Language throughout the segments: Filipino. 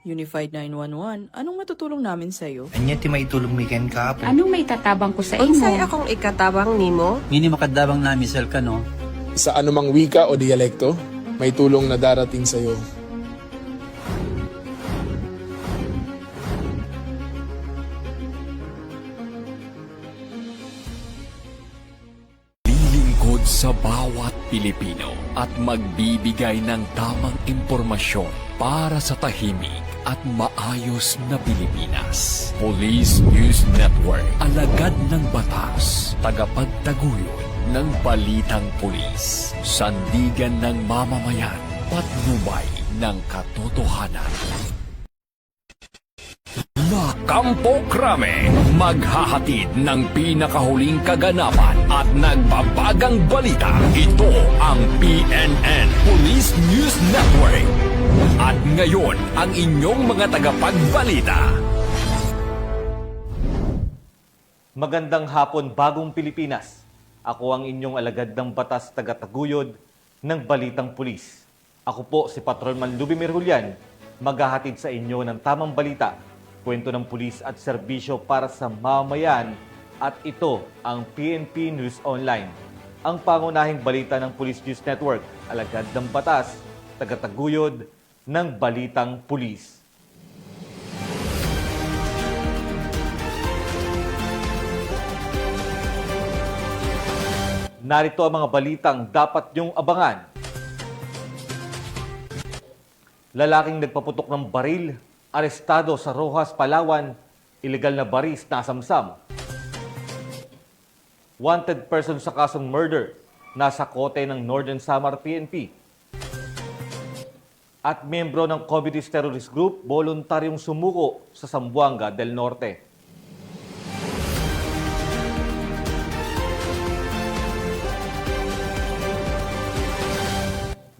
Unified 911, anong matutulong namin sa'yo? Anya ti maitulong mi ken kahapon. Anong may tatabang ko sa Unsay imo? akong ikatabang nimo? Ngini makadabang na misal ka no. Sa anumang wika o dialekto, may tulong na darating sa iyo. Lilingkod sa bawat Pilipino at magbibigay ng tamang impormasyon para sa tahimik at maayos na Pilipinas. Police News Network, alagad ng batas, tagapagtaguyod ng balitang pulis, sandigan ng mamamayan, patnubay ng katotohanan. La Campo Crame, maghahatid ng pinakahuling kaganapan at nagbabagang balita. Ito ang PNN Police News Network. At ngayon, ang inyong mga tagapagbalita. Magandang hapon, bagong Pilipinas. Ako ang inyong alagad ng batas tagataguyod ng Balitang Pulis. Ako po si Patrolman Lubimir Julian, maghahatid sa inyo ng tamang balita, kwento ng pulis at serbisyo para sa mamamayan, at ito ang PNP News Online. Ang pangunahing balita ng Police News Network, alagad ng batas, tagataguyod ng Balitang Pulis. Narito ang mga balitang dapat niyong abangan. Lalaking nagpaputok ng baril, arestado sa Rojas, Palawan, ilegal na baris nasamsam. Wanted person sa kasong murder, nasa kote ng Northern Samar PNP. At miyembro ng Covides Terrorist Group, voluntaryong sumuko sa Zamboanga del Norte.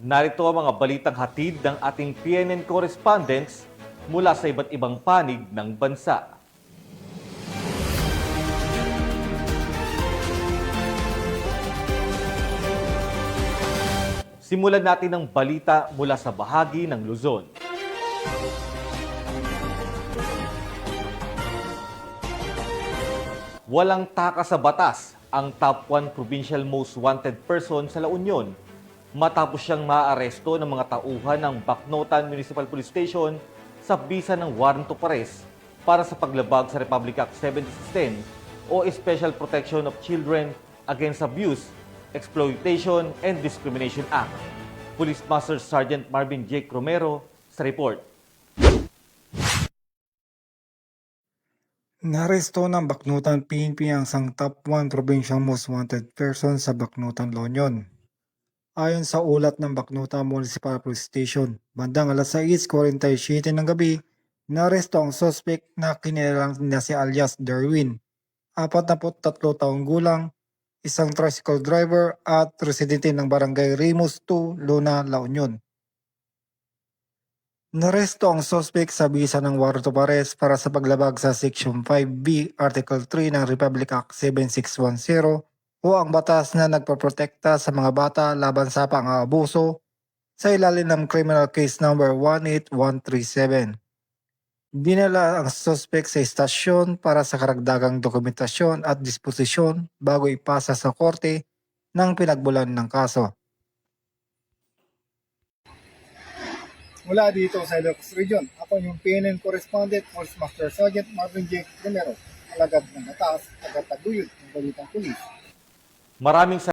Narito ang mga balitang hatid ng ating PNN correspondents mula sa iba't ibang panig ng bansa. Simulan natin ang balita mula sa bahagi ng Luzon. Walang takas sa batas ang top 1 provincial most wanted person sa La Union matapos siyang maaresto ng mga tauhan ng Bacnotan Municipal Police Station sa bisa ng warrant of arrest para sa paglabag sa Republic Act 7610 o Special Protection of Children Against Abuse, Exploitation, and Discrimination Act. Police Master Sergeant Marvin Jake Romero sa report. Naresto ng Bacnotan PNP ang isang top 1 provincial most wanted person sa Bacnotan, La Union. Ayon sa ulat ng Bacnotan Municipal Police Station, bandang alas 6:47 ng gabi, naresto ang suspect na kinilalang na si alias Darwin, 43 taong gulang, isang tricycle driver at residente ng barangay Rimus 2, Luna, La Union. Naresto ang suspect sa bisa ng warrant of arrest para sa paglabag sa Section 5B, Article 3 ng Republic Act 7610 o ang batas na nagpoprotekta sa mga bata laban sa pang-aabuso sa ilalim ng Criminal Case Number 18137. Dinala ang suspect sa istasyon para sa karagdagang dokumentasyon at disposisyon bago ipasa sa korte ng pinagbulan ng kaso. Mula dito sa Ilocos Region, ako yung PNN correspondent, Police Master Sergeant Marvin J. Romero, alagad ng batas, tagataguyod ng Balitang Pulis. Maraming